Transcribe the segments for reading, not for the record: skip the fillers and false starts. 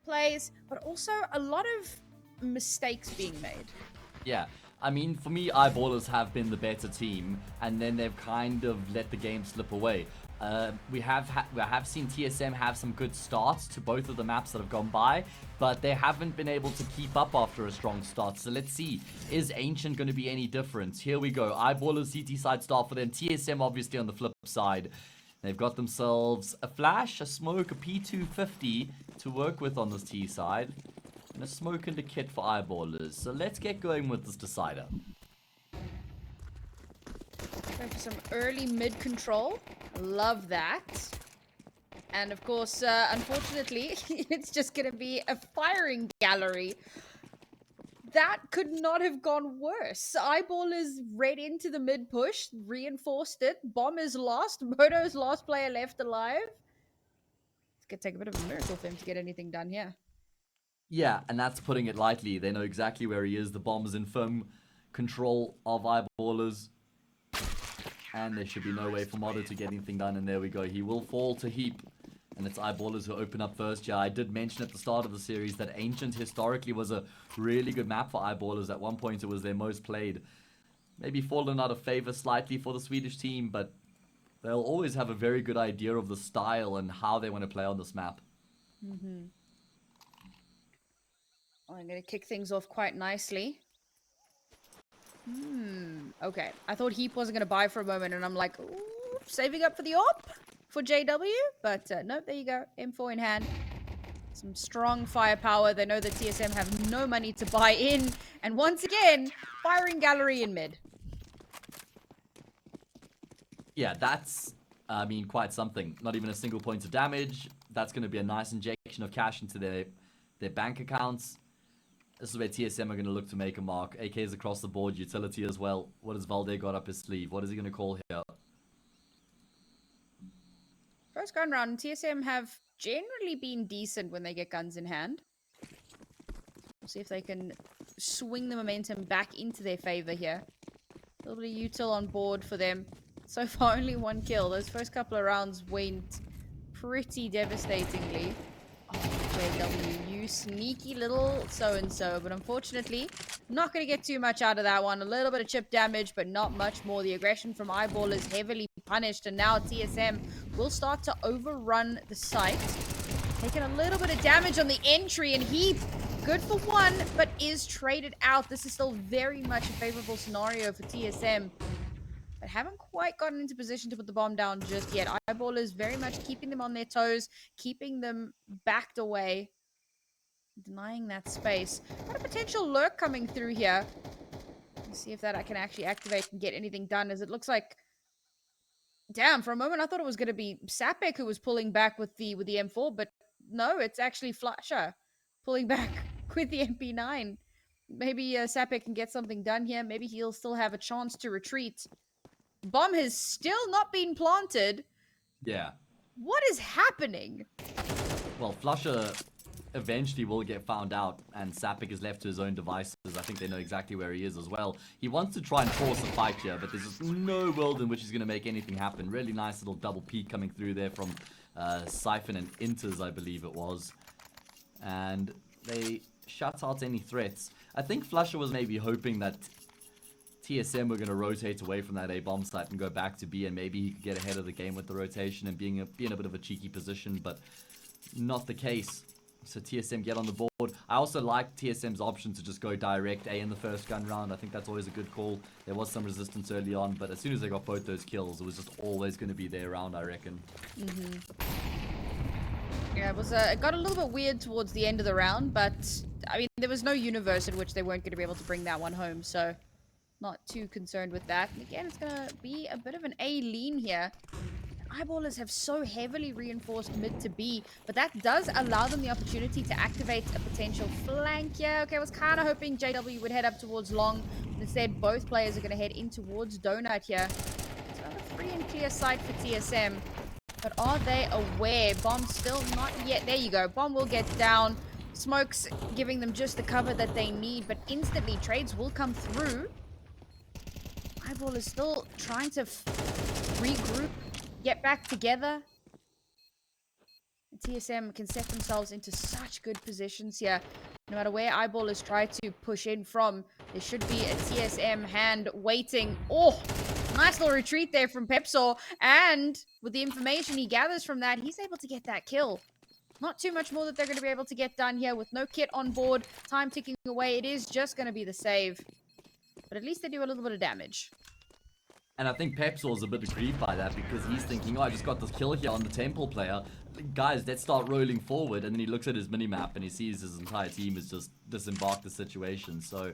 plays, but also a lot of mistakes being made. Yeah, I mean, for me, Eyeballers have been the better team, and then they've kind of let the game slip away. We have seen TSM have some good starts to both of the maps that have gone by, but they haven't been able to keep up after a strong start. So let's see, is Ancient going to be any different? Here we go, Eyeballers CT side start for them. TSM obviously on the flip side. They've got themselves a flash, a smoke, a P250 to work with on this T side. And a smoke and a kit for Eyeballers. So let's get going with this decider. Going for some early mid control. Love that. And of course, unfortunately, it's just going to be a firing gallery. That could not have gone worse. Eyeballers read into the mid push, reinforced it. Bomb is lost. Moto's last player left alive. It's going to take a bit of a miracle for him to get anything done here. Yeah, and that's putting it lightly. They know exactly where he is. The bomb is in firm control of Eyeballers. And there should be no way for Moto to get anything done. And there we go. He will fall to HEAP. And it's Eyeballers who open up first. Yeah, I did mention at the start of the series that Ancient historically was a really good map for Eyeballers. At one point, it was their most played. Maybe fallen out of favor slightly for the Swedish team, but they'll always have a very good idea of the style and how they want to play on this map. Mm-hmm. Oh, I'm going to kick things off quite nicely. Okay. I thought HEAP wasn't going to buy for a moment, and I'm like, ooh, saving up for the AWP for JW. But no, there you go. M4 in hand. Some strong firepower. They know that TSM have no money to buy in. And once again, firing gallery in mid. Yeah, that's, I mean, quite something. Not even a single point of damage. That's going to be a nice injection of cash into their bank accounts. This is where TSM are going to look to make a mark. AKs across the board, utility as well. What has Valde got up his sleeve? What is he going to call here? First gun round, TSM have generally been decent when they get guns in hand. We'll see if they can swing the momentum back into their favor here. A little bit of util on board for them. So far, only one kill. Those first couple of rounds went pretty devastatingly. Oh, JW, you sneaky little so-and-so. But unfortunately, not going to get too much out of that one. A little bit of chip damage, but not much more. The aggression from Eyeball is heavily punished. And now TSM will start to overrun the site. Taking a little bit of damage on the entry, and HEAP, good for one, but is traded out. This is still very much a favorable scenario for TSM. But haven't quite gotten into position to put the bomb down just yet. Eyeball is very much keeping them on their toes, keeping them backed away, denying that space. Got a potential lurk coming through here. Let's see if that I can actually activate and get anything done, as it looks like... Damn, for a moment I thought it was going to be Sapek who was pulling back with the M4, but no, it's actually Flasher pulling back with the MP9. Maybe Sapek can get something done here. Maybe he'll still have a chance to retreat. Bomb has still not been planted. Yeah. What is happening? Well, Flusher eventually will get found out, and Sapik is left to his own devices. I think they know exactly where he is as well. He wants to try and force a fight here, but there's just no world in which he's going to make anything happen. Really nice little double peek coming through there from Siphon and Inters, I believe it was. And they shut out any threats. I think Flusher was maybe hoping that TSM were going to rotate away from that A bomb site and go back to B, and maybe he could get ahead of the game with the rotation and be in a bit of a cheeky position, but not the case. So TSM get on the board. I also like TSM's option to just go direct A in the first gun round. I think that's always a good call. There was some resistance early on, but as soon as they got both those kills, it was just always going to be their round, I reckon. Yeah, it got a little bit weird towards the end of the round, but I mean, there was no universe in which they weren't going to be able to bring that one home, so not too concerned with that. And again, it's going to be a bit of an A lean here. Eyeballers have so heavily reinforced mid to B, but that does allow them the opportunity to activate a potential flank. Yeah, okay, I was kind of hoping JW would head up towards long, but instead both players are going to head in towards Donut here. It's another free and clear sight for TSM, but are they aware? Bomb still not yet. There you go. Bomb will get down. Smoke's giving them just the cover that they need, but instantly trades will come through. Eyeball is still trying to regroup, get back together. TSM can set themselves into such good positions here. No matter where Eyeballers try to push in from, there should be a TSM hand waiting. Oh, nice little retreat there from Pepsor. And with the information he gathers from that, he's able to get that kill. Not too much more that they're going to be able to get done here with no kit on board. Time ticking away. It is just going to be the save. But at least they do a little bit of damage. And I think Pepsor's a bit aggrieved by that because he's thinking, oh, I just got this kill here on the Temple player. Guys, let's start rolling forward. And then he looks at his minimap and he sees his entire team has just disembarked the situation. So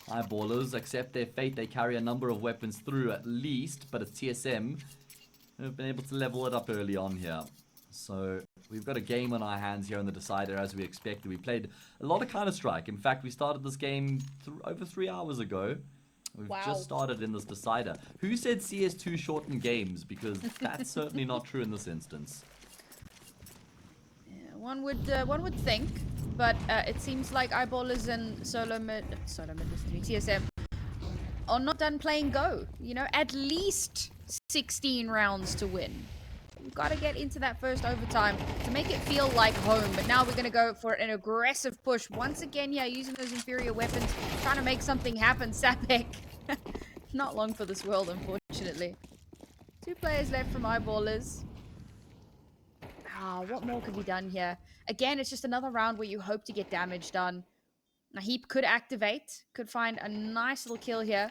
Eyeballers accept their fate. They carry a number of weapons through at least, but it's TSM who have been able to level it up early on here. So we've got a game on our hands here on the Decider as we expected. We played a lot of Counter-Strike. In fact, we started this game over 3 hours ago. We've just started in this Decider. Who said CS2 shortened games? Because that's certainly not true in this instance. Yeah, one would think, but it seems like Eyeballers and Solo Mid, TSM are not done playing Go. You know, at least 16 rounds to win. We've got to get into that first overtime to make it feel like home. But now we're going to go for an aggressive push. Once again, yeah, using those inferior weapons, trying to make something happen. Sapek. Not long for this world, unfortunately. 2 players left from Eyeballers. What more could be done here? Again, it's just another round where you hope to get damage done. Now, HEAP could activate. Could find a nice little kill here.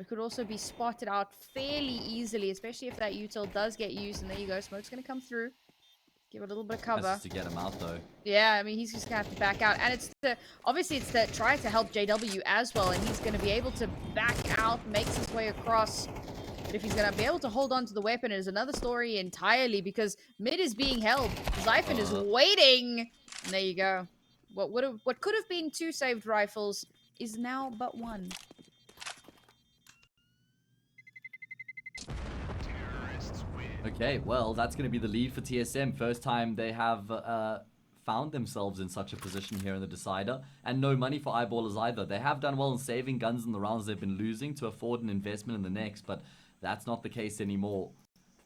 It could also be spotted out fairly easily, especially if that util does get used. And there you go, smoke's going to come through. Give it a little bit of cover. That's just to get him out, though. Yeah, I mean, he's just going to have to back out. And obviously it's to try to help JW as well. And he's going to be able to back out, makes his way across. But if he's going to be able to hold on to the weapon, it is another story entirely because mid is being held. Zyphon is waiting. And there you go. What could have been 2 saved rifles is now but 1. Okay, well, that's going to be the lead for TSM. First time they have found themselves in such a position here in the Decider. And no money for Eyeballers either. They have done well in saving guns in the rounds they've been losing to afford an investment in the next, but that's not the case anymore.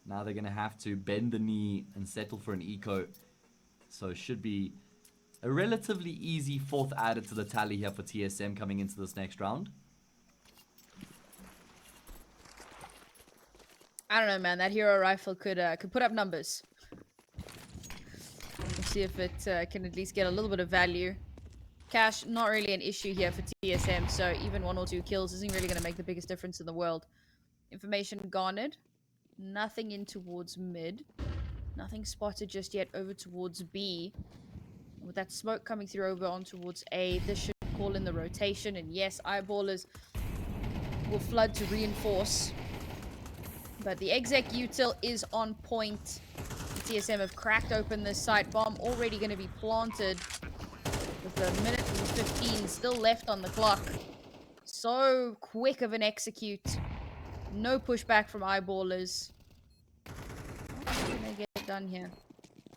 Now they're going to have to bend the knee and settle for an eco. So it should be a relatively easy 4th added to the tally here for TSM coming into this next round. I don't know, man. That hero rifle could put up numbers. Let's see if it can at least get a little bit of value. Cash, not really an issue here for TSM, so even 1 or 2 kills isn't really going to make the biggest difference in the world. Information garnered. Nothing in towards mid. Nothing spotted just yet over towards B. With that smoke coming through over on towards A, this should call in the rotation. And yes, Eyeballers will flood to reinforce. But the exec util is on point. The TSM have cracked open this site. Bomb already going to be planted. With a minute and 15 still left on the clock. So quick of an execute. No pushback from Eyeballers. What can they get done here?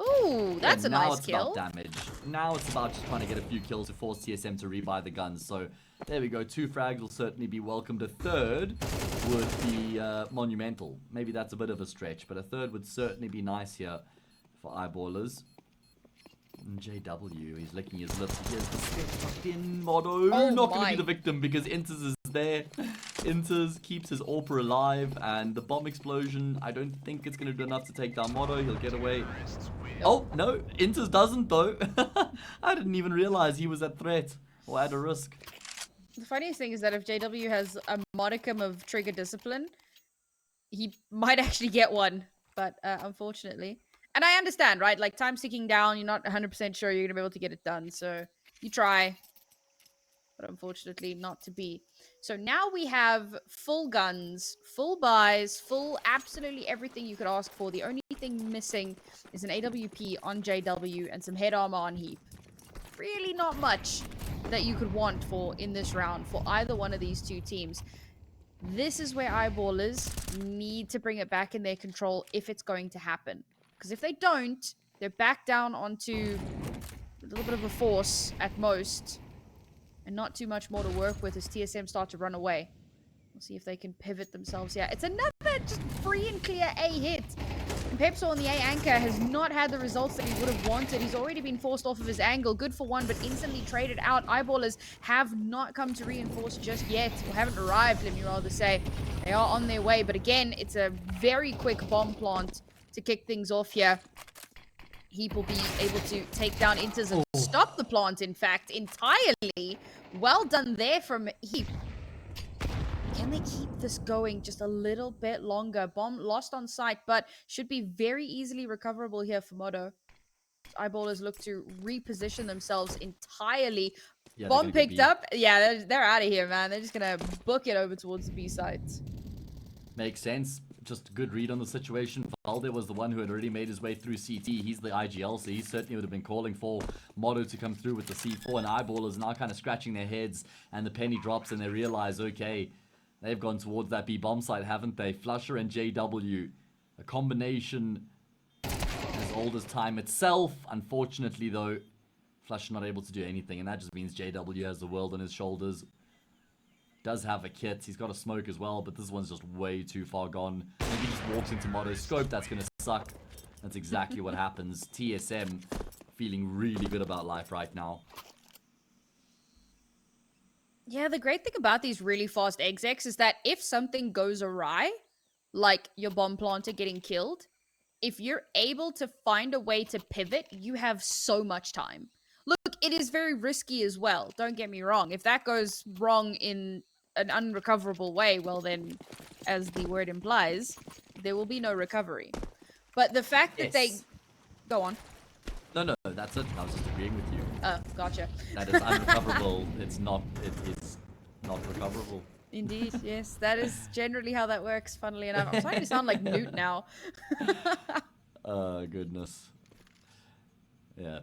Ooh, that's a nice kill. Now it's about damage. Now it's about just trying to get a few kills to force TSM to rebuy the guns. So there we go. 2 frags will certainly be welcomed. A 3rd would be monumental. Maybe that's a bit of a stretch, but a 3rd would certainly be nice here for Eyeballers. And JW, he's licking his lips. Here's the fucking motto. Oh not going to be the victim because Inters is there. Inters keeps his AWP alive, and the bomb explosion, I don't think it's going to do enough to take down Motto. He'll get away. Oh, no, Inters doesn't, though. I didn't even realize he was at threat or at a risk. The funniest thing is that if JW has a modicum of trigger discipline, he might actually get one, but unfortunately. And I understand, right? Like, time's ticking down, you're not 100% sure you're going to be able to get it done, so you try. But unfortunately, not to be. So now we have full guns, full buys, full absolutely everything you could ask for. The only thing missing is an AWP on JW and some head armor on HEAP. Really not much that you could want for in this round for either one of these 2 teams. This is where Eyeballers need to bring it back in their control if it's going to happen. Because if they don't, they're back down onto a little bit of a force at most. And not too much more to work with as TSM start to run away. We'll see if they can pivot themselves here. It's another just free and clear A hit. And Pepso on the A anchor has not had the results that he would have wanted. He's already been forced off of his angle. Good for one, but instantly traded out. Eyeballers have not come to reinforce just yet, or haven't arrived, let me rather say. They are on their way, but again, it's a very quick bomb plant to kick things off here. Heap will be able to take down Inters and stop the plant, in fact, entirely. Well done there from Heap. Can they keep this going just a little bit longer? Bomb lost on sight, but should be very easily recoverable here for Moto. Eyeballers look to reposition themselves entirely. Yeah, Bomb picked B. up. Yeah, they're out of here, man. They're just going to book it over towards the B sides. Makes sense. Just a good read on the situation. Valde was the one who had already made his way through CT. He's the IGL, so he certainly would have been calling for Moto to come through with the C4. And Eyeballers now kind of scratching their heads, and the penny drops, and they realize, okay, they've gone towards that B bomb site, haven't they? Flusher and JW, a combination as old as time itself. Unfortunately, though, Flusher not able to do anything, and that just means JW has the world on his shoulders. Does have a kit. He's got a smoke as well, but this one's just way too far gone. If he just walks into Moto's scope, that's going to suck. That's exactly what happens. TSM feeling really good about life right now. Yeah, the great thing about these really fast execs is that if something goes awry, like your bomb planter getting killed, if you're able to find a way to pivot, you have so much time. Look, it is very risky as well. Don't get me wrong. If that goes wrong in an unrecoverable way, well then, as the word implies, there will be no recovery. But the fact that they... Go on. No, that's it. I was just agreeing with you. Oh, gotcha. That is unrecoverable. It is not recoverable. Indeed, yes. That is generally how that works, funnily enough. I'm starting to sound like Newt now. Goodness. Yeah.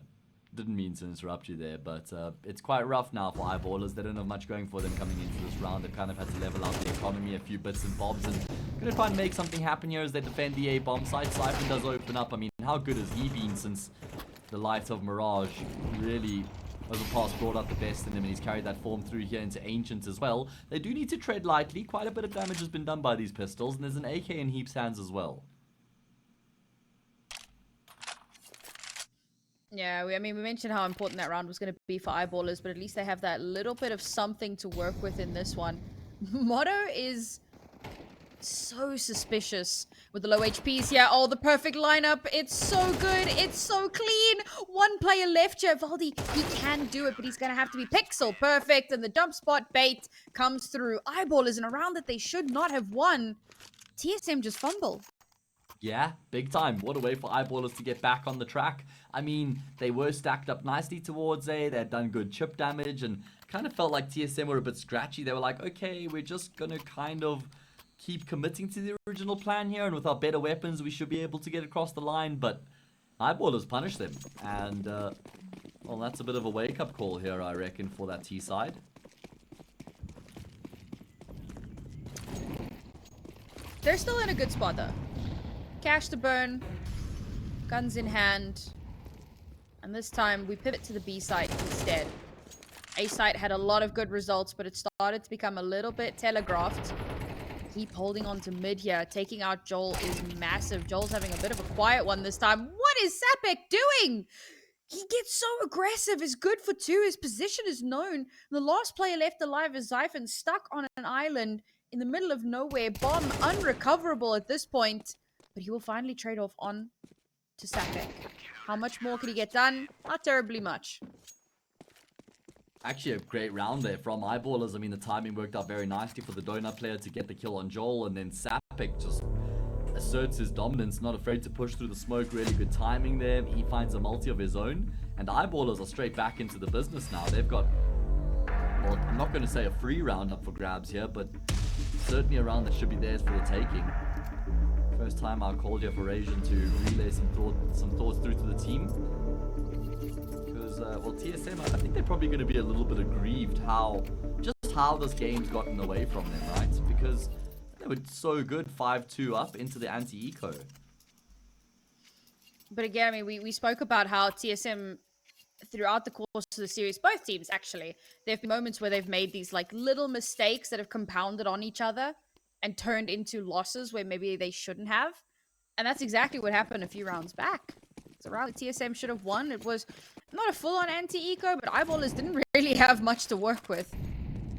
Didn't mean to interrupt you there, but it's quite rough now for Eyeballers. They don't have much going for them coming into this round. They've kind of had to level out the economy a few bits and bobs, and gonna try and make something happen here as they defend the A bomb site. Siphon does open up. I mean, how good has he been since the light of Mirage? Really, Overpass brought out the best in him, and he's carried that form through here into Ancient as well. They do need to tread lightly. Quite a bit of damage has been done by these pistols, and there's an AK in Heap's hands as well. Yeah, I mean, we mentioned how important that round was going to be for Eyeballers, but at least they have that little bit of something to work with in this one. Moto is so suspicious with the low HPs here. Oh, the perfect lineup. It's so good. It's so clean. One player left here. Valdi, he can do it, but he's going to have to be pixel perfect, and the dump spot bait comes through. Eyeballers in a round that they should not have won. TSM just fumble. Yeah, big time. What a way for Eyeballers to get back on the track. I mean, they were stacked up nicely towards A. They had done good chip damage, and kind of felt like TSM were a bit scratchy. They were like, okay, we're just going to kind of keep committing to the original plan here, and with our better weapons, we should be able to get across the line. But Eyeballers punished them, and, well, that's a bit of a wake-up call here, I reckon, for that T side. They're still in a good spot, though. Cash to burn, guns in hand, and this time we pivot to the B site instead. A site had a lot of good results, but it started to become a little bit telegraphed. Keep holding on to mid here. Taking out Joel is massive. Joel's having a bit of a quiet one this time. What is Sapek doing? He gets so aggressive. Is good for two. His position is known. The last player left alive is Zyphon, stuck on an island in the middle of nowhere. Bomb unrecoverable at this point. But he will finally trade off on to Sapek. How much more can he get done? Not terribly much. Actually, a great round there from Eyeballers. I mean, the timing worked out very nicely for the Donut player to get the kill on Joel, and then Sapek just asserts his dominance, not afraid to push through the smoke. Really good timing there. He finds a multi of his own, and Eyeballers are straight back into the business now. They've got, well, I'm not going to say a free round up for grabs here, but certainly a round that should be theirs for the taking. First time I called you for Asian to relay some thoughts through to the team. Because, well, TSM, I think they're probably going to be a little bit aggrieved how this game's gotten away from them, right? Because they were so good 5-2 up into the anti-eco. But again, I mean, we spoke about how TSM, throughout the course of the series, both teams actually, there have been moments where they've made these like little mistakes that have compounded on each other and turned into losses where maybe they shouldn't have. And that's exactly what happened a few rounds back. It's a round that TSM should have won. It was not a full-on anti-eco, but Eyeballers didn't really have much to work with.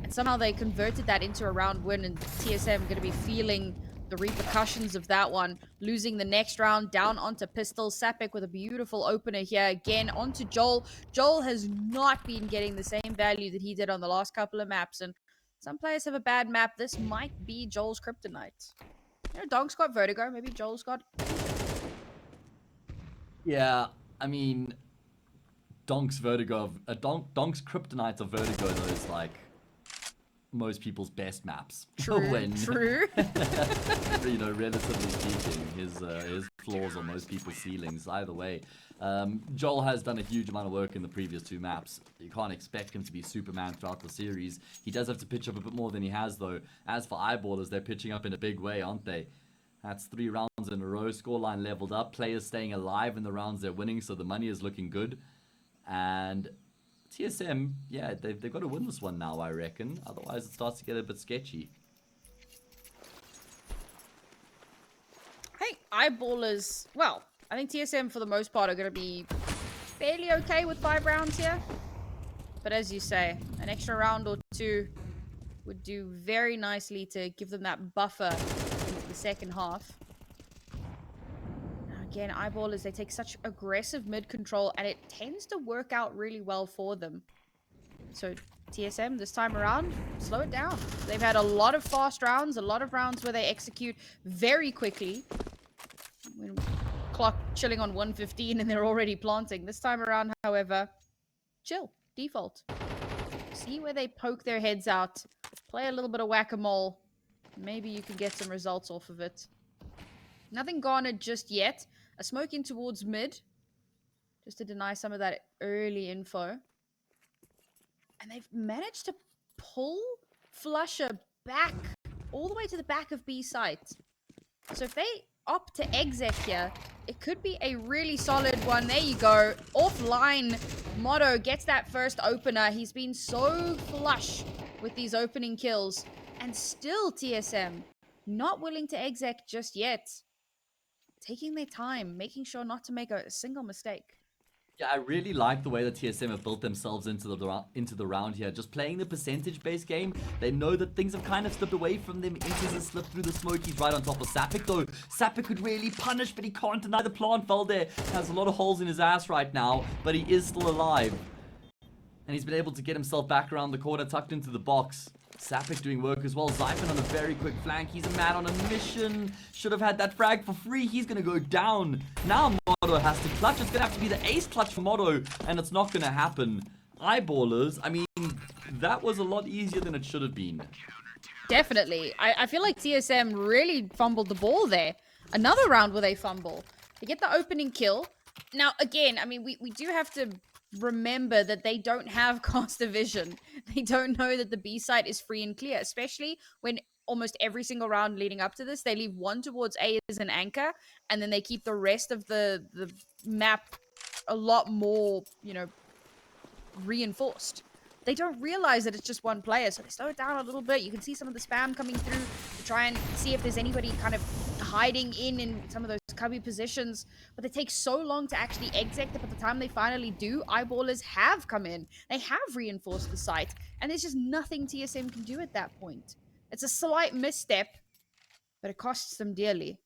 And somehow they converted that into a round win, and TSM going to be feeling the repercussions of that one. Losing the next round down onto Pistol. Sapek with a beautiful opener here. Again, onto Joel. Joel has not been getting the same value that he did on the last couple of maps, and some players have a bad map. This might be Joel's kryptonite. You know, Dog's got Vertigo. Maybe Joel's got... Yeah, I mean, Donk's Vertigo, Donk's Kryptonite of Vertigo, though, is like most people's best maps. True, true. You know, relatively speaking, his flaws are most people's ceilings. Either way, Joel has done a huge amount of work in the previous 2 maps. You can't expect him to be Superman throughout the series. He does have to pitch up a bit more than he has, though. As for Eyeballers, they're pitching up in a big way, aren't they? That's 3 rounds in a row. Scoreline leveled up. Players staying alive in the rounds they're winning, so the money is looking good. And TSM, yeah, they've got to win this one now, I reckon. Otherwise, it starts to get a bit sketchy. I think Eyeballers... Well, I think TSM, for the most part, are going to be fairly okay with 5 rounds here. But as you say, an extra round or 2 would do very nicely to give them that buffer into the second half. Again, Eyeballers, they take such aggressive mid control, and it tends to work out really well for them. So TSM, this time around, slow it down. They've had a lot of fast rounds, a lot of rounds where they execute very quickly. When clock chilling on 115 and they're already planting. This time around, however, chill, default. See where they poke their heads out, play a little bit of whack-a-mole. Maybe you can get some results off of it. Nothing garnered just yet. A smoke in towards mid, just to deny some of that early info. And they've managed to pull Flusher back, all the way to the back of B site. So if they opt to exec here, it could be a really solid one. There you go. Offline, Motto gets that first opener. He's been so flush with these opening kills. And still TSM, not willing to exec just yet. Taking their time, making sure not to make a single mistake. Yeah, I really like the way that TSM have built themselves into the round here. Just playing the percentage-based game. They know that things have kind of slipped away from them. Inters has slipped through the smoke. He's right on top of Sapik, though. Sapik could really punish, but he can't deny the plant fell there. Has a lot of holes in his ass right now, but he is still alive. And he's been able to get himself back around the corner, tucked into the box. Sapik doing work as well. Zyphon on a very quick flank. He's a man on a mission. Should have had that frag for free. He's going to go down. Now Motto has to clutch. It's going to have to be the ace clutch for Motto. And it's not going to happen. Eyeballers, I mean, that was a lot easier than it should have been. Definitely. I feel like TSM really fumbled the ball there. Another round where they fumble. They get the opening kill. Now, again, I mean, we do have to remember that they don't have caster vision. They don't know that the B site is free and clear, especially when almost every single round leading up to this, they leave one towards A as an anchor, and then they keep the rest of the map a lot more, you know, reinforced. They don't realize that it's just one player, so they slow it down a little bit. You can see some of the spam coming through to try and see if there's anybody kind of hiding in some of those cubby positions, but it takes so long to actually exec that by the time they finally do, Eyeballers have come in. They have reinforced the site, and there's just nothing TSM can do at that point. It's a slight misstep, but it costs them dearly.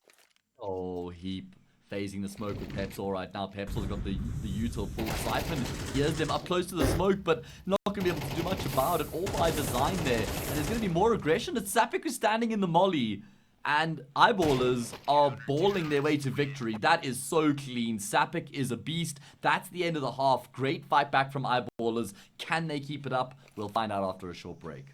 Oh, HEAP phasing the smoke with Pepsol right now. Pepsol's got the util full Siphon. Here's them up close to the smoke, but not going to be able to do much about it. All by design there. And there's going to be more aggression. It's Sapik who's standing in the molly. And Eyeballers are balling their way to victory. That is so clean. Sapik is a beast. That's the end of the half. Great fight back from Eyeballers. Can they keep it up? We'll find out after a short break.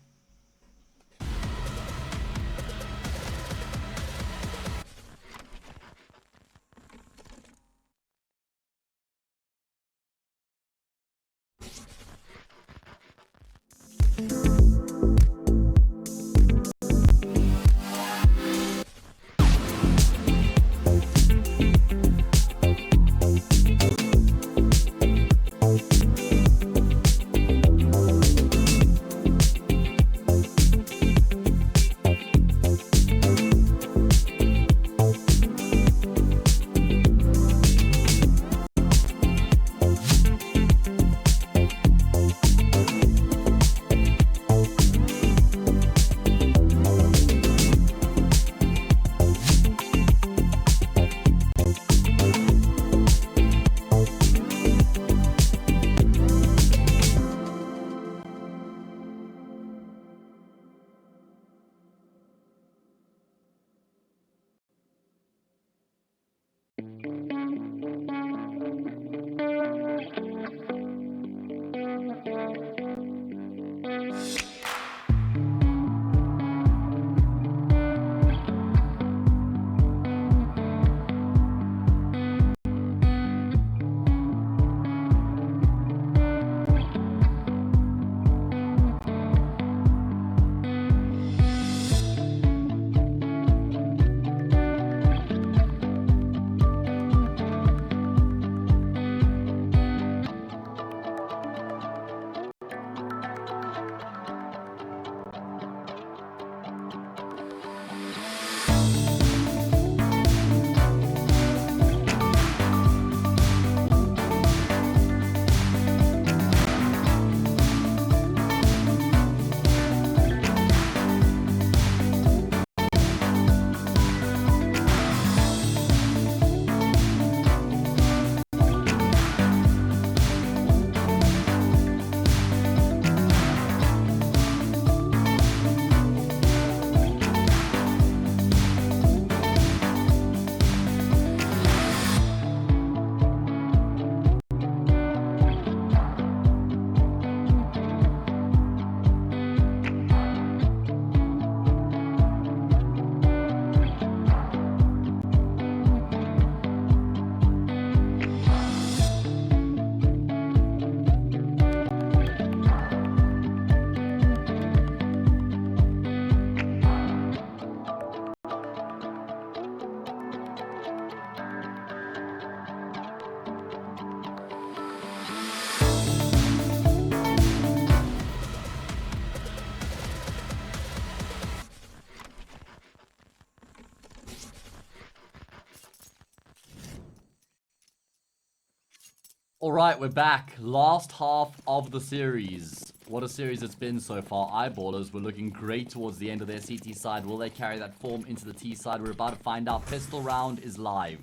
All right, we're back. Last half of the series. What a series it's been so far. Eyeballers were looking great towards the end of their CT side. Will they carry that form into the T side? We're about to find out. Pistol round is live.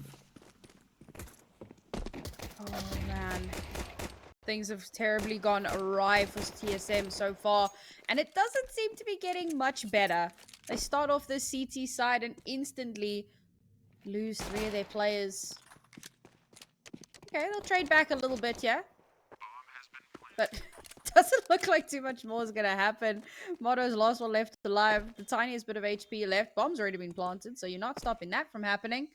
Oh, man. Things have terribly gone awry for TSM so far, and it doesn't seem to be getting much better. They start off the CT side and instantly lose 3 of their players. Okay, they'll trade back a little bit, yeah? But doesn't look like too much more is going to happen. Motto's last one left alive. The tiniest bit of HP left. Bomb's already been planted, so you're not stopping that from happening.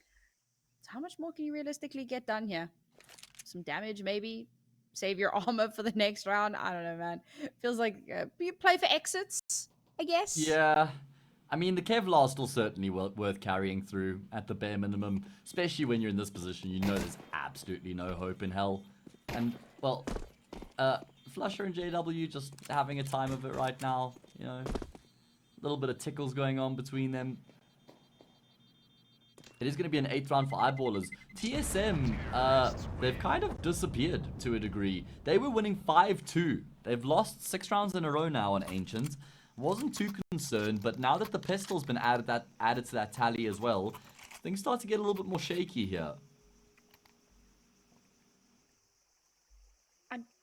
So how much more can you realistically get done here? Some damage, maybe? Save your armor for the next round? I don't know, man. Feels like you play for exits, I guess. Yeah. I mean, the Kevlar is still certainly worth carrying through at the bare minimum. Especially when you're in this position. You know there's absolutely no hope in hell. And, well, Flusher and JW just having a time of it right now. You know, a little bit of tickles going on between them. It is going to be an 8th round for Eyeballers. TSM, they've kind of disappeared to a degree. They were winning 5-2. They've lost 6 rounds in a row now on Ancient. Wasn't too concerned, but now that the pistol's been added to that tally as well, things start to get a little bit more shaky here.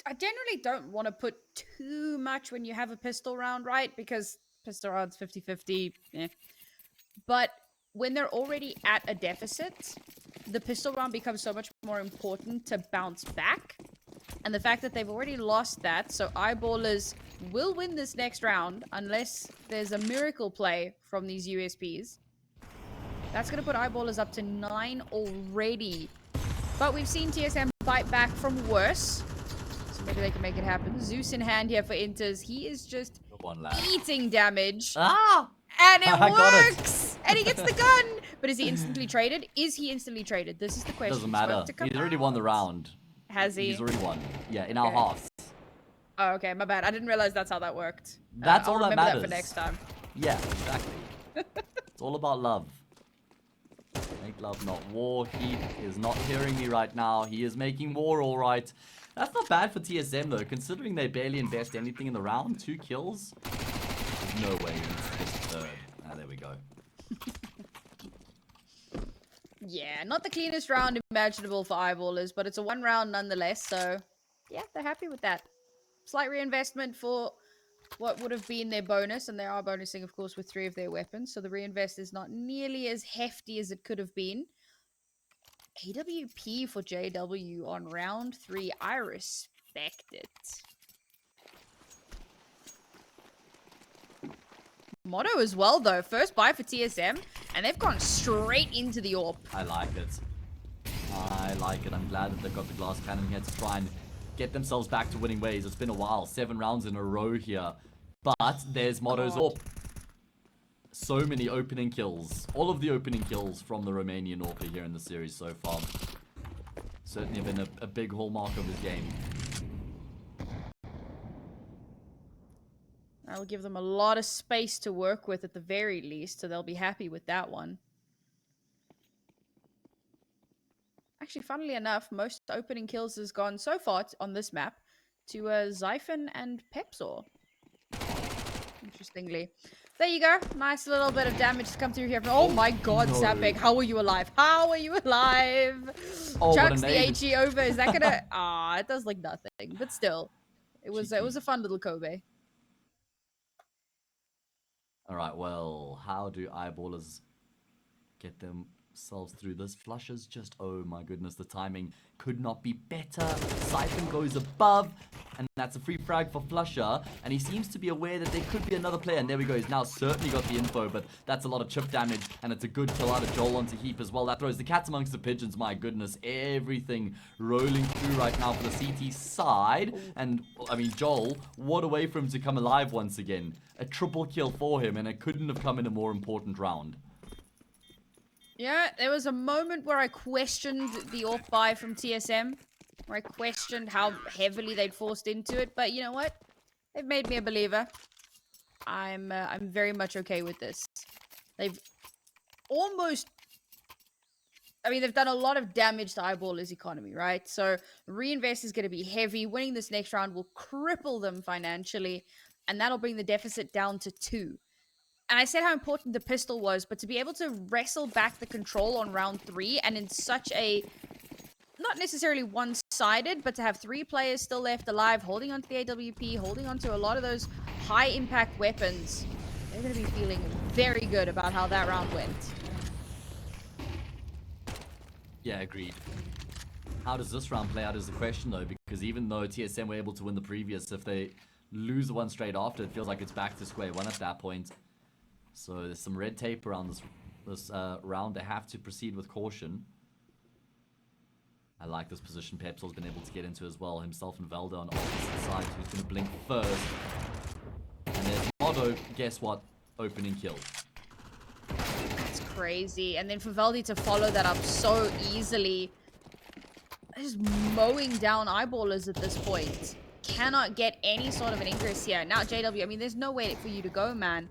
I generally don't want to put too much when you have a pistol round, right? Because pistol round's 50-50. But when they're already at a deficit, the pistol round becomes so much more important to bounce back. And the fact that they've already lost that, so Eyeballers will win this next round unless there's a miracle play from these USPs. That's going to put Eyeballers up to 9 already. But we've seen TSM fight back from worse. So maybe they can make it happen. Zeus in hand here for Inters. He is just eating damage. Ah! And it works! And he gets the gun! But is he instantly traded? Is he instantly traded? This is the question. Doesn't matter. He's already won the round. Has he? He's already won. Yeah, in our halves. Oh, okay. My bad. I didn't realize that's how that worked. That's all I'll that remember matters. that for next time. Yeah, exactly. It's all about love. Make love, not war. HEAP is not hearing me right now. He is making war all right. That's not bad for TSM, though, considering they barely invest anything in the round. 2 kills. There's no way it's third. Ah, there we go. Yeah, not the cleanest round imaginable for Eyeballers, but it's a 1 round nonetheless, so yeah, they're happy with that. Slight reinvestment for what would have been their bonus, and they are bonusing, of course, with 3 of their weapons, so the reinvest is not nearly as hefty as it could have been. AWP for JW on round 3. I respect it. Motto as well, though. First buy for TSM, and they've gone straight into the AWP. I like it. I like it. I'm glad that they've got the glass cannon here to try and get themselves back to winning ways. It's been a while. 7 rounds in a row here. But there's Motto's AWP. So many opening kills. All of the opening kills from the Romanian AWP here in the series so far. Certainly been a big hallmark of his game. That'll give them a lot of space to work with at the very least, so they'll be happy with that one. Actually, funnily enough, most opening kills has gone so far on this map to Zyphon and Pepsor. Interestingly. There you go. Nice little bit of damage to come through here. Oh my god, no. Sapek, how are you alive? How are you alive? Oh, Chucks the HE over. Is that gonna... Ah, it does like nothing. But still. It was a fun little Kobe. Alright, well, how do Eyeballers get themselves through this? Flushes just, oh my goodness, the timing could not be better. Siphon goes above, and that's a free frag for Flusher, and he seems to be aware that there could be another player, and there we go, he's now certainly got the info, but that's a lot of chip damage, and it's a good kill out of Joel onto HEAP as well. That throws the cats amongst the pigeons, my goodness, everything rolling through right now for the CT side, and, I mean, Joel, what a way for him to come alive once again. A triple kill for him, and it couldn't have come in a more important round. Yeah, there was a moment where I questioned the AWP buy from TSM. Where I questioned how heavily they'd forced into it. But you know what? They've made me a believer. I'm very much okay with this. They've almost I mean, they've done a lot of damage to Eyeballers' economy, right? So reinvest is going to be heavy. Winning this next round will cripple them financially, and that'll bring the deficit down to 2. And I said how important the pistol was, but to be able to wrestle back the control on round 3 and in such a, not necessarily one-sided, but to have 3 players still left alive, holding onto the AWP, holding onto a lot of those high-impact weapons, they're going to be feeling very good about how that round went. Yeah, agreed. How does this round play out is the question, though, because even though TSM were able to win the previous, if they lose the one straight after, it feels like it's back to square one at that point. So there's some red tape around this round. They have to proceed with caution. I like this position Pepsol's been able to get into as well. Himself and Velda on opposite sides. Who's going to blink first? And there's Motto. Guess what? Opening kill. That's crazy. And then for Veldy to follow that up so easily. Just mowing down Eyeballers at this point. Cannot get any sort of an ingress here. Now JW, I mean, there's no way for you to go, man.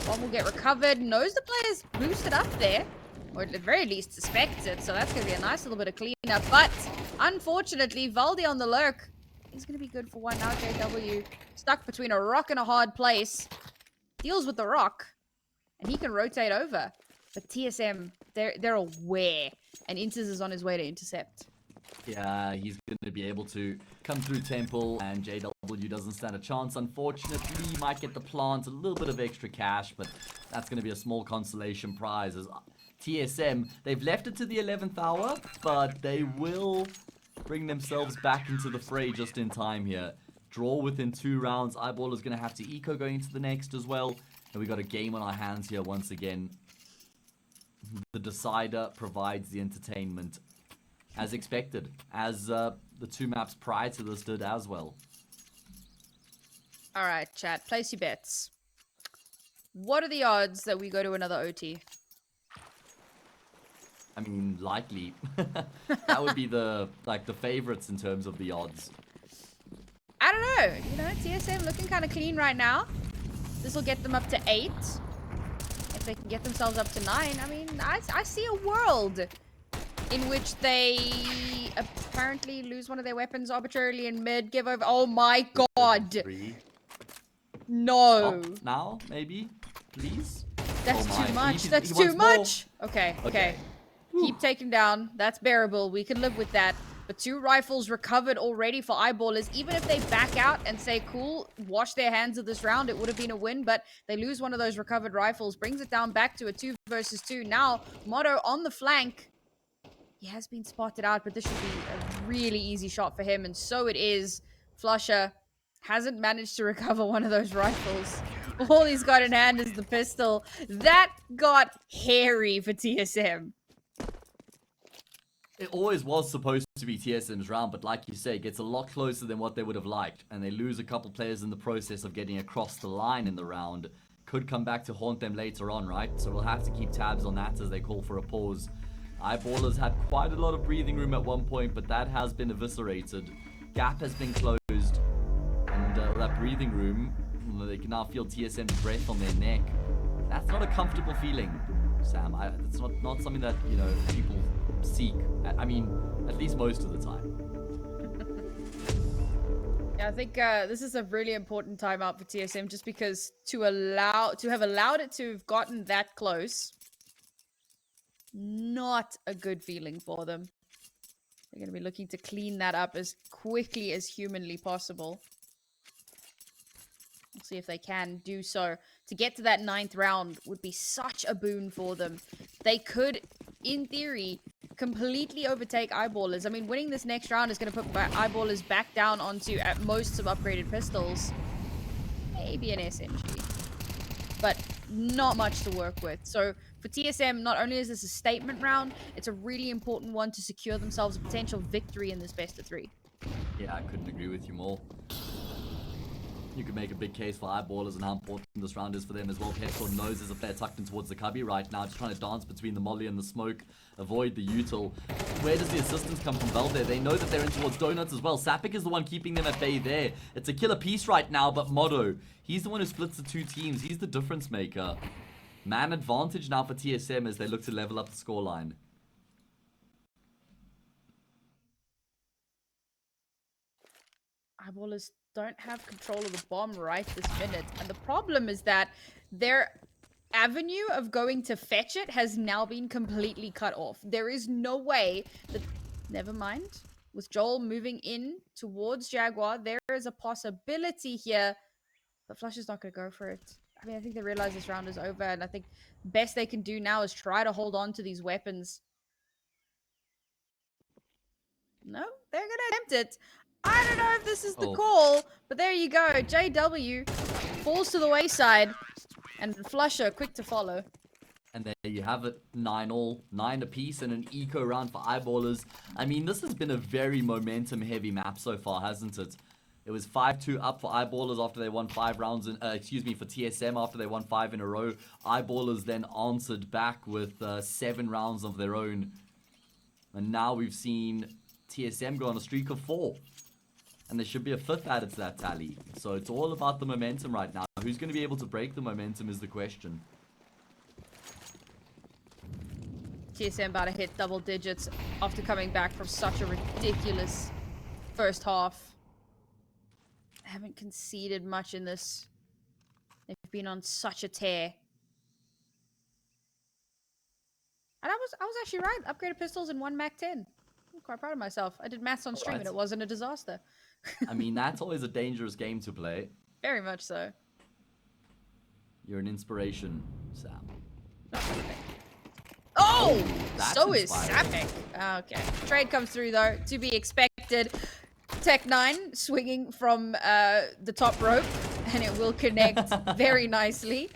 One will get recovered. Knows the player's boosted up there. Or at the very least suspects it. So that's going to be a nice little bit of cleanup. But unfortunately, Valdi on the lurk. He's going to be good for one. Now JW stuck between a rock and a hard place. Deals with the rock. And he can rotate over. But TSM, they're aware. And Inters is on his way to intercept. Yeah, he's going to be able to come through Temple, and JW doesn't stand a chance. Unfortunately, he might get the plant, a little bit of extra cash, but that's going to be a small consolation prize. As TSM, they've left it to the 11th hour, but they will bring themselves back into the fray just in time here. Draw within 2 rounds. Eyeball is going to have to eco going into the next as well. And we got a game on our hands here once again. The decider provides the entertainment. As expected, as the 2 maps prior to this did as well. All right, chat. Place your bets. What are the odds that we go to another OT? I mean, likely. That would be the favorites in terms of the odds. I don't know. You know, TSM looking kind of clean right now. This will get them up to 8. If they can get themselves up to 9, I mean, I see a world in which they apparently lose one of their weapons arbitrarily in mid, give over. Oh my god! 3. No! Stop now, maybe? Please? That's Oh too my. much. He That's wants too more. much! Okay, okay. Okay. Keep taking down. That's bearable. We can live with that. But 2 rifles recovered already for Eyeballers. Even if they back out and say, cool, wash their hands of this round, it would have been a win. But they lose one of those recovered rifles. Brings it down back to a 2 versus 2. Now, Motto on the flank. He has been spotted out, but this should be a really easy shot for him. And so it is. Flusher hasn't managed to recover one of those rifles. All he's got in hand is the pistol. That got hairy for TSM. It always was supposed to be TSM's round, but like you say, it gets a lot closer than what they would have liked. And they lose a couple players in the process of getting across the line in the round. Could come back to haunt them later on, right? So we'll have to keep tabs on that as they call for a pause. Eyeballers had quite a lot of breathing room at one point, but that has been eviscerated. Gap has been closed, and that breathing room, they can now feel TSM's breath on their neck. That's not a comfortable feeling, Sam. It's not something that, you know, people seek. I mean, at least most of the time. Yeah, I think this is a really important timeout for TSM, just because to have allowed it to have gotten that close. Not a good feeling for them. They're going to be looking to clean that up as quickly as humanly possible. We'll see if they can do so. To get to that 9th round would be such a boon for them. They could, in theory, completely overtake Eyeballers. I mean, winning this next round is going to put Eyeballers back down onto, at most, some upgraded pistols. Maybe an SMG. But not much to work with. So for TSM, not only is this a statement round, it's a really important one to secure themselves a potential victory in this best of 3. Yeah, I couldn't agree with you more. You could make a big case for Eyeballers and how important this round is for them as well. Petrol knows there's a player tucked in towards the cubby right now, just trying to dance between the molly and the smoke, avoid the util. Where does the assistance come from Valde? They know that they're in towards Donuts as well. Sapik is the one keeping them at bay there. It's a killer piece right now, but Motto, he's the one who splits the 2 teams. He's the difference maker. Man advantage now for TSM as they look to level up the scoreline. Eyeballers don't have control of the bomb right this minute. And the problem is that their avenue of going to fetch it has now been completely cut off. There is no way that... Never mind. With Joel moving in towards Jaguar, there is a possibility here. But Flush is not going to go for it. I mean, I think they realize this round is over. And I think best they can do now is try to hold on to these weapons. No, they're going to attempt it. I don't know if this is the call, but there you go. JW falls to the wayside, and Flusher quick to follow. And there you have it, 9-all, 9 apiece, and an eco round for Eyeballers. I mean, this has been a very momentum-heavy map so far, hasn't it? It was 5-2 up for Eyeballers after they won 5 rounds, for TSM after they won 5 in a row. Eyeballers then answered back with 7 rounds of their own. And now we've seen TSM go on a streak of 4. And there should be a 5th added to that tally. So it's all about the momentum right now. Who's going to be able to break the momentum is the question. TSM about to hit double digits after coming back from such a ridiculous first half. They haven't conceded much in this. They've been on such a tear. And I was actually right. Upgraded pistols and 1 Mac 10. I'm quite proud of myself. I did maths on stream and it wasn't a disaster. I mean, that's always a dangerous game to play. Very much so. You're an inspiration, Sam. Oh! So inspiring. is Sapek. Okay. Trade comes through, though. To be expected. Tech9 swinging from the top rope. And it will connect very nicely.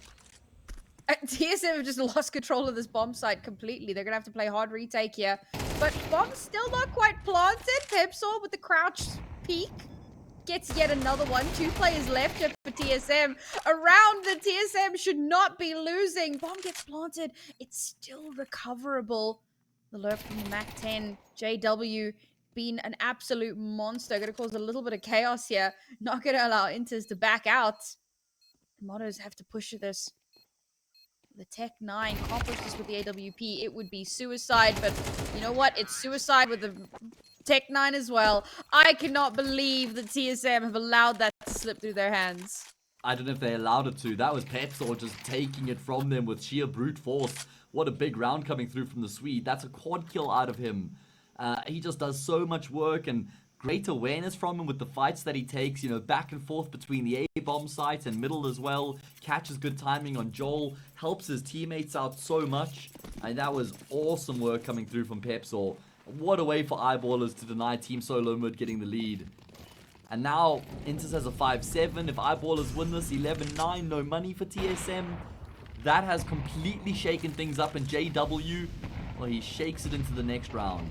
TSM have just lost control of this bomb site completely. They're going to have to play hard retake here. But bomb's still not quite planted. Pepsor with the crouch peek gets yet another one. 2 players left here for TSM. A round that TSM should not be losing. Bomb gets planted. It's still recoverable. The lurk from the Mac 10. JW being an absolute monster. Going to cause a little bit of chaos here. Not going to allow Inters to back out. The Mottos have to push this. The Tech9 can't push this with the AWP. It would be suicide, but you know what? It's suicide with the Tech9 as well. I cannot believe that TSM have allowed that to slip through their hands. I don't know if they allowed it to. That was Pepsor just taking it from them with sheer brute force. What a big round coming through from the Swede. That's a quad kill out of him. He just does so much work and great awareness from him with the fights that he takes, you know, back and forth between the A-bomb site and middle as well. Catches good timing on Joel, helps his teammates out so much. And that was awesome work coming through from Pepsor. What a way for Eyeballers to deny Team Solo Mid getting the lead. And now, Inters has a 5-7. If Eyeballers win this, 11-9, no money for TSM. That has completely shaken things up, and JW, well, he shakes it into the next round.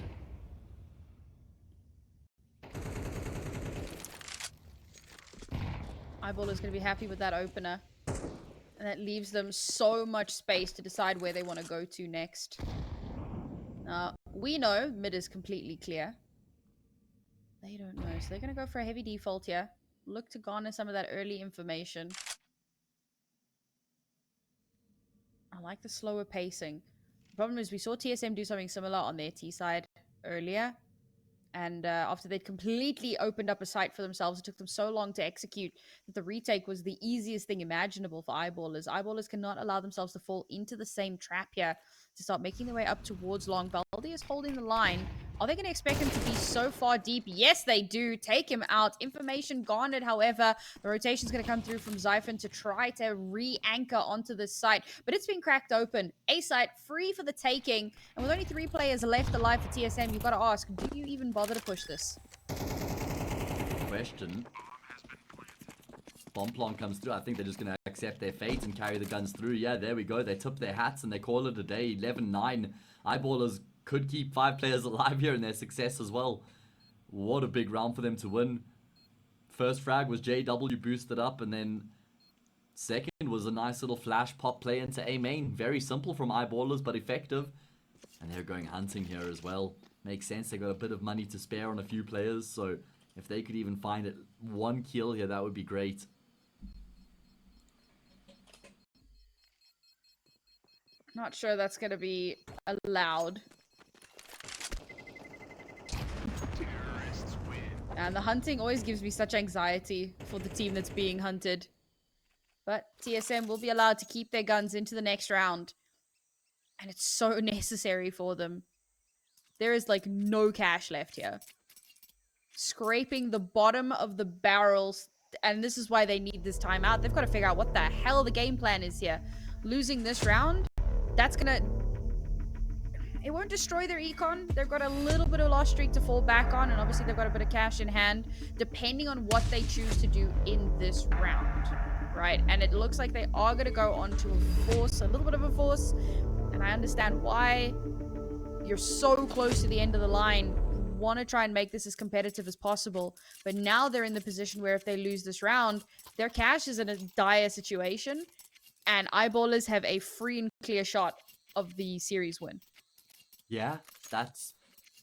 Eyeballers going to be happy with that opener. And that leaves them so much space to decide where they want to go to next. We know mid is completely clear. They don't know, so they're going to go for a heavy default here. Look to garner some of that early information. I like the slower pacing. The problem is we saw TSM do something similar on their T side earlier. And after they'd completely opened up a site for themselves, it took them so long to execute that the retake was the easiest thing imaginable for Eyeballers. Eyeballers cannot allow themselves to fall into the same trap here to start making their way up towards long. Baldi is holding the line. Are they going to expect him to be so far deep? Yes, they do. Take him out. Information garnered, however. The rotation is going to come through from Zyphon to try to re-anchor onto this site. But it's been cracked open. A site free for the taking. And with only 3 players left alive for TSM, you've got to ask, do you even bother to push this? Question. Bomb comes through. I think they're just going to accept their fate and carry the guns through. Yeah, there we go. They tip their hats and they call it a day. 11-9. Eyeballers could keep 5 players alive here in their success as well. What a big round for them to win. First frag was JW boosted up, and then second was a nice little flash pop play into A main. Very simple from Eyeballers, but effective. And they're going hunting here as well. Makes sense. They got a bit of money to spare on a few players, so if they could even find it 1 kill here, that would be great. Not sure that's going to be allowed. And the hunting always gives me such anxiety for the team that's being hunted. But TSM will be allowed to keep their guns into the next round. And it's so necessary for them. There is like no cash left here. Scraping the bottom of the barrels. And this is why they need this timeout. They've got to figure out what the hell the game plan is here. Losing this round, that's gonna... It won't destroy their econ. They've got a little bit of loss streak to fall back on, and obviously they've got a bit of cash in hand, depending on what they choose to do in this round, right? And it looks like they are going to go on to a force, a little bit of a force, and I understand why. You're so close to the end of the line. You want to try and make this as competitive as possible, but now they're in the position where if they lose this round, their cash is in a dire situation, and Eyeballers have a free and clear shot of the series win. Yeah, that's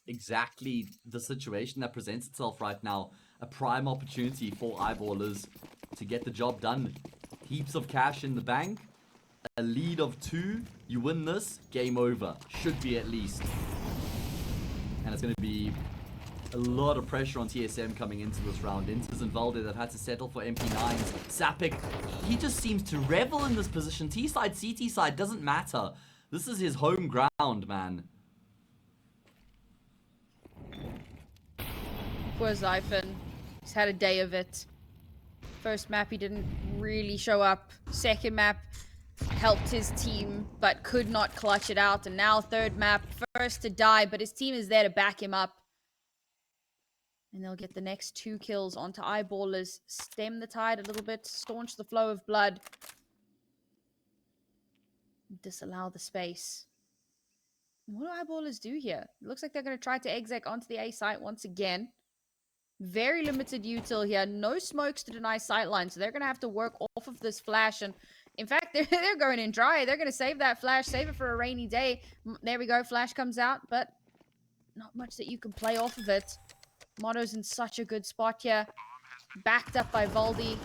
exactly the situation that presents itself right now. A prime opportunity for Eyeballers to get the job done. Heaps of cash in the bank. A lead of 2. You win this, game over. Should be at least. And it's going to be a lot of pressure on TSM coming into this round. Inters and Valde, they've had to settle for MP9s. Sapik, he just seems to revel in this position. T-side, CT side, doesn't matter. This is his home ground, man. Poor Zyphon. He's had a day of it. First map, he didn't really show up. Second map, helped his team, but could not clutch it out. And now third map, first to die, but his team is there to back him up. And they'll get the next 2 kills onto Eyeballers. Stem the tide a little bit, staunch the flow of blood. Disallow the space. What do Eyeballers do here? It looks like they're going to try to exec onto the A site once again. Very limited util here. No smokes to deny sightline, so they're going to have to work off of this flash. And in fact, they're going in dry. They're going to save that flash, save it for a rainy day. There we go. Flash comes out, but not much that you can play off of it. Motto's in such a good spot here. Backed up by Valde.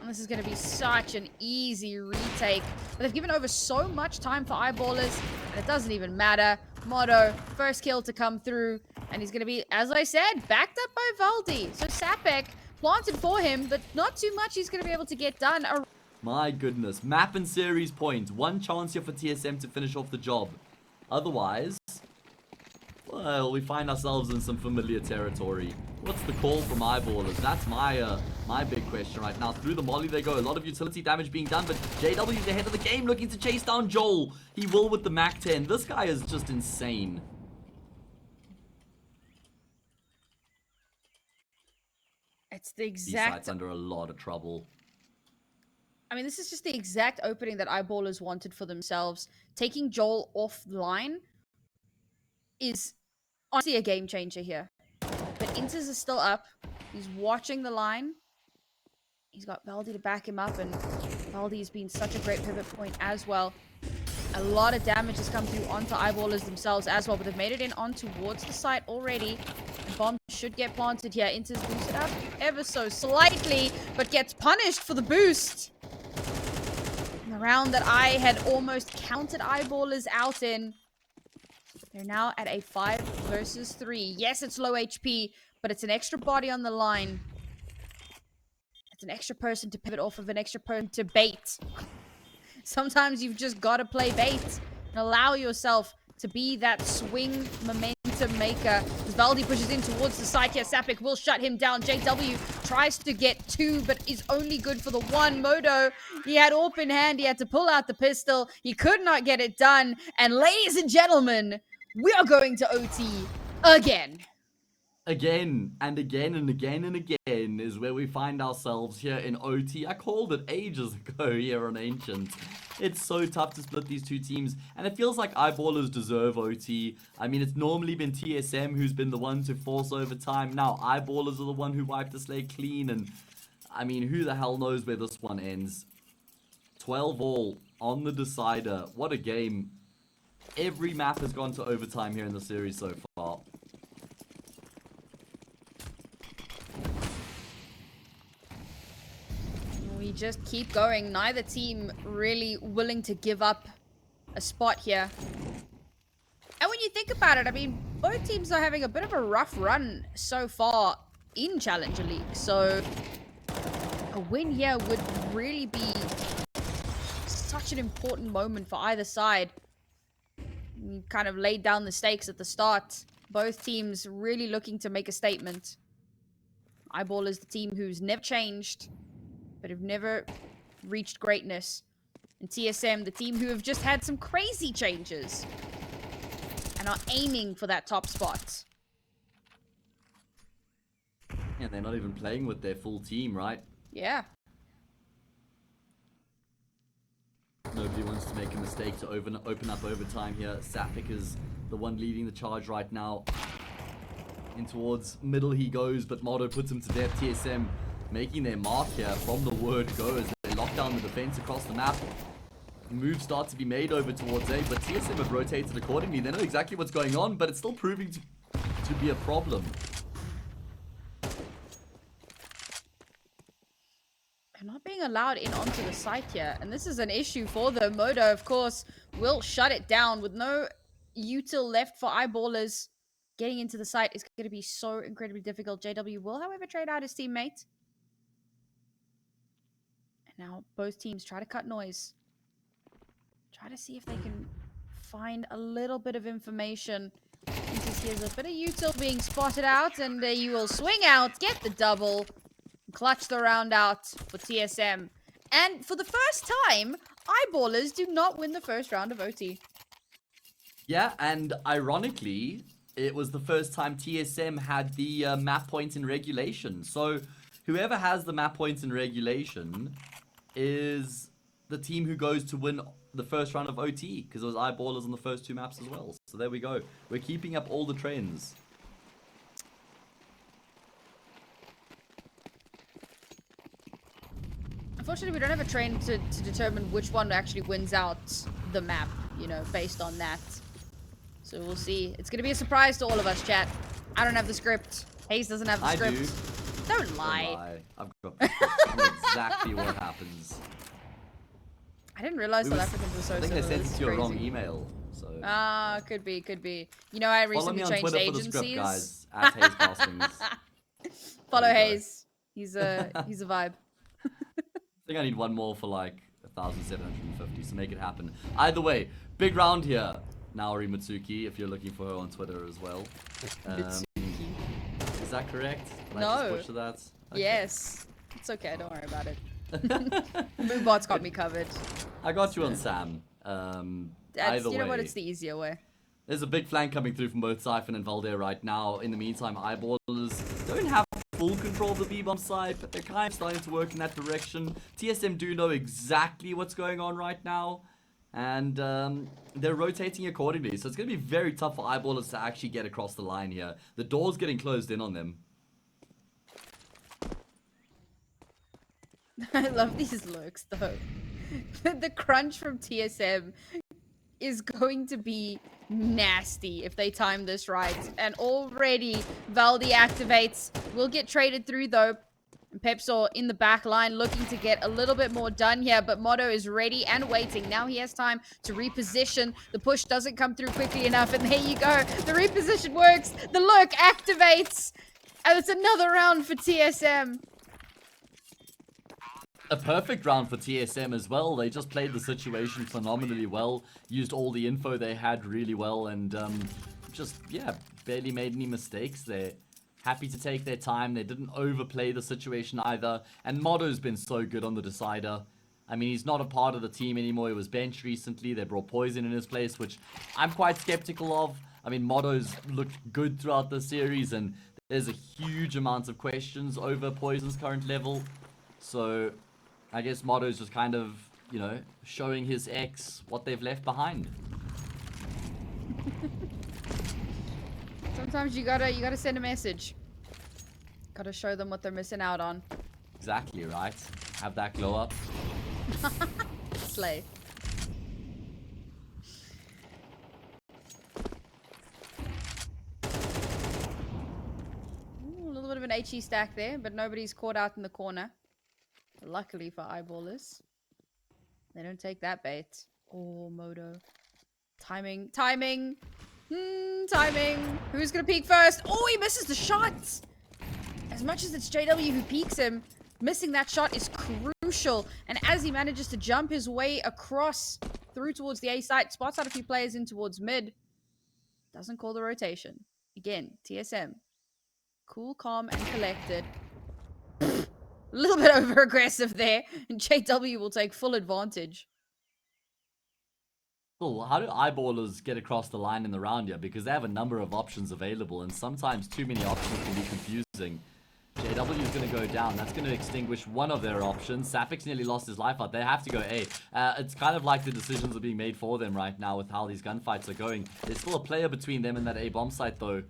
And this is going to be such an easy retake. But they've given over so much time for Eyeballers, and it doesn't even matter. Motto, first kill to come through. And he's going to be, as I said, backed up by Valde. So Sapek planted for him, but not too much he's going to be able to get done. My goodness. Map and series points. One chance here for TSM to finish off the job. Otherwise, well, we find ourselves in some familiar territory. What's the call from Eyeballers? That's my big question right now. Through the molly they go. A lot of utility damage being done, but JW's ahead of the game looking to chase down Joel. He will with the Mac 10. This guy is just insane. It's the exact... B-side's under a lot of trouble. I mean, this is just the exact opening that Eyeballers wanted for themselves. Taking Joel offline is honestly a game changer here. But Inters is still up. He's watching the line. He's got Valde to back him up, and Valde has been such a great pivot point as well. A lot of damage has come through onto Eyeballers themselves as well, but they've made it in on towards the site already. The bomb should get planted here. Inters boosts it up ever so slightly, but gets punished for the boost. In the round that I had almost counted Eyeballers out in. They're now at a 5 versus 3. Yes, it's low HP, but it's an extra body on the line. It's an extra person to pivot off of, an extra person to bait. Sometimes you've just got to play bait and allow yourself to be that swing momentum maker. As Valde pushes in towards the side here, Sapik will shut him down. JW tries to get 2, but is only good for the 1. Modo, he had AWP in hand. He had to pull out the pistol. He could not get it done. And ladies and gentlemen, we are going to OT again. Again and again and again and again is where we find ourselves here in OT. I called it ages ago here on Ancient. It's so tough to split these two teams, and it feels like Eyeballers deserve OT. I mean, it's normally been TSM who's been the one to force overtime. Now Eyeballers are the one who wiped the slate clean, and I mean, who the hell knows where this one ends. 12 all on the decider. What a game. Every map has gone to overtime here in the series so far. We just keep going. Neither team really willing to give up a spot here. And when you think about it, I mean, both teams are having a bit of a rough run so far. in Challenger League. So a win here would really be such an important moment for either side. You kind of laid down the stakes at the start. Both teams really looking to make a statement. Eyeball is the team who's never changed, but have never reached greatness. And TSM, the team who have just had some crazy changes and are aiming for that top spot. Yeah, they're not even playing with their full team, right? Yeah. Nobody wants to make a mistake to open up overtime here. Sapik is the one leading the charge right now. In towards middle he goes, but Motto puts him to death. TSM making their mark here from the word go as they lock down the defense across the map. Moves start to be made over towards A, but TSM have rotated accordingly. They know exactly what's going on, but it's still proving to be a problem. They're not being allowed in onto the site here, and this is an issue for them. Moto, of course, will shut it down with no util left for eyeballers. Getting into the site is going to be so incredibly difficult. JW will, however, trade out his teammate. And now both teams try to cut noise. Try to see if they can find a little bit of information. Here's a bit of util being spotted out, and you will swing out, get the double, clutch the round out for TSM. And for the first time, eyeballers do not win the first round of OT. Yeah, and ironically, it was the first time TSM had the map points in regulation. So whoever has the map points in regulation is the team who goes to win the first round of OT, because it was eyeballers on the first two maps as well. So there we go. We're keeping up all the trends. Unfortunately, we don't have a trend to determine which one actually wins out the map, you know, based on that. So we'll see. It's going to be a surprise to all of us, chat. I don't have the script. Hayes doesn't have the script. Do. Don't lie. I've got exactly what happens. I didn't realize South Africans were so I think similar. they sent it to your wrong email. So. Ah, could be. You know, I recently changed agencies. For the script, guys. At Hayes Castings. Follow Hayes. He's a vibe. I think I need one more for like 1,750, so make it happen. Either way, big round here. Naori Mitsuki, if you're looking for her on Twitter as well. Mitsuki. Is that correct? Did No. I just butcher that? Okay. Yes. It's okay, don't worry about it. Moonbot's got me covered. I got you on Sam. Either you know way, what? It's the easier way. There's a big flank coming through from both Siphon and Valdair right now. In the meantime, eyeballers don't have full control of the B-bomb side, but they're kind of starting to work in that direction. TSM do know exactly what's going on right now, and they're rotating accordingly. So it's going to be very tough for eyeballers to actually get across the line here. The door's getting closed in on them. I love these lurks, though. The crunch from TSM is going to be nasty if they time this right. And already Valdi activates. Will get traded through, though. Pepsor in the back line looking to get a little bit more done here, but Motto is ready and waiting. Now he has time to reposition. The push doesn't come through quickly enough, and there you go. The reposition works. The lurk activates. And it's another round for TSM. A perfect round for TSM as well. They just played the situation phenomenally well, used all the info they had really well, and barely made any mistakes. They're happy to take their time. They didn't overplay the situation either, and Motto's been so good on the decider. I mean, he's not a part of the team anymore. He was benched recently. They brought Poison in his place, which I'm quite skeptical of. I mean, Motto's looked good throughout the series, and there's a huge amount of questions over Poison's current level. So I guess Motto's just kind of, you know, showing his ex what they've left behind. Sometimes you gotta send a message. Gotta show them what they're missing out on. Exactly, right? Have that glow up. Slay. Ooh, a little bit of an HE stack there, but nobody's caught out in the corner. Luckily for eyeballers. They don't take that bait. Oh, Moto. Timing. Timing. Who's gonna peek first? Oh, he misses the shot! As much as it's JW who peeks him, missing that shot is crucial. And as he manages to jump his way across through towards the A site, spots out a few players in towards mid. Doesn't call the rotation. Again, TSM. Cool, calm, and collected. A little bit over aggressive there. And JW will take full advantage. Well, how do eyeballers get across the line in the round here? Because they have a number of options available, and sometimes too many options can be confusing. JW is going to go down. That's going to extinguish one of their options. Sapic's nearly lost his life out. They have to go A. It's kind of like the decisions are being made for them right now with how these gunfights are going. There's still a player between them and that A bomb site, though.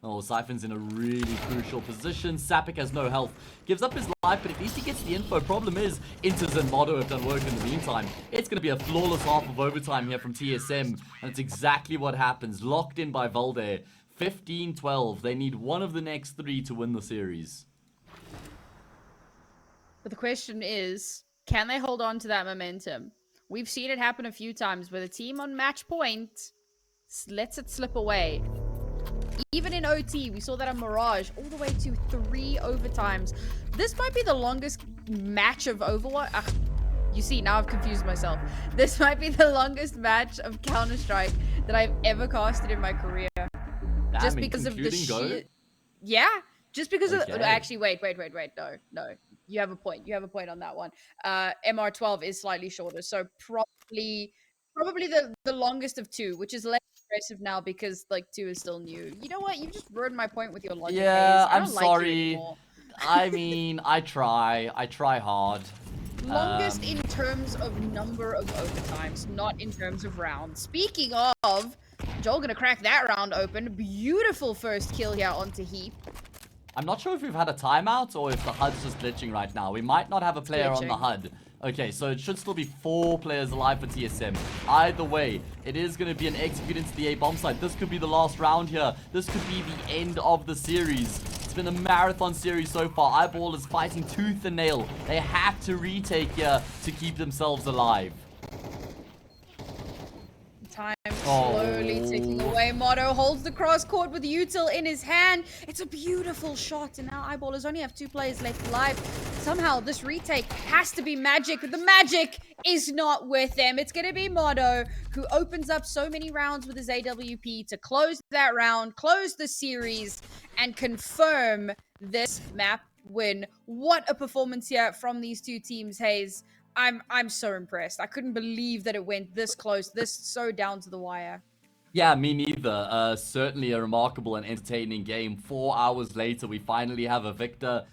Oh, Siphon's in a really crucial position. Sapic has no health. Gives up his life, but at least he gets the info. Problem is, Inters and Motto have done work in the meantime. It's going to be a flawless half of overtime here from TSM. And it's exactly what happens. Locked in by Valde. 15-12. They need one of the next 3 to win the series. But the question is, can they hold on to that momentum? We've seen it happen a few times where the team on match point lets it slip away. Even in OT, we saw that on Mirage, all the way to 3 overtimes. This might be the longest match of Overwatch. You see, now I've confused myself. This might be the longest match of Counter-Strike that I've ever casted in my career. Damn, just because of the sheer... Yeah, just because of... Actually, wait. No. You have a point. You have a point on that one. MR12 is slightly shorter, so probably the longest of 2, which is less aggressive now because like 2 is still new. You know what? You just ruined my point with your logic. Yeah, I I'm don't like sorry. you anymore. I mean, I try hard. Longest in terms of number of overtimes, not in terms of rounds. Speaking of, Joel gonna crack that round open. Beautiful first kill here onto HEAP. I'm not sure if we've had a timeout or if the HUD's just glitching right now. We might not have a player on the HUD. Okay, so it should still be 4 players alive for TSM. Either way, it is going to be an execute into the A bomb site. This could be the last round here. This could be the end of the series. It's been a marathon series so far. Eyeball is fighting tooth and nail. They have to retake here to keep themselves alive. Time slowly ticking away. Motto holds the cross court with Util in his hand. It's a beautiful shot, and now Eyeballers only have 2 players left alive. Somehow this retake has to be magic, but the magic is not with them. It's going to be Motto, who opens up so many rounds with his AWP to close that round, close the series, and confirm this map win. What a performance here from these 2 teams, Hayes. I'm so impressed. I couldn't believe that it went this close, this so down to the wire. Yeah, me neither. Certainly a remarkable and entertaining game. 4 hours later, we finally have a victor.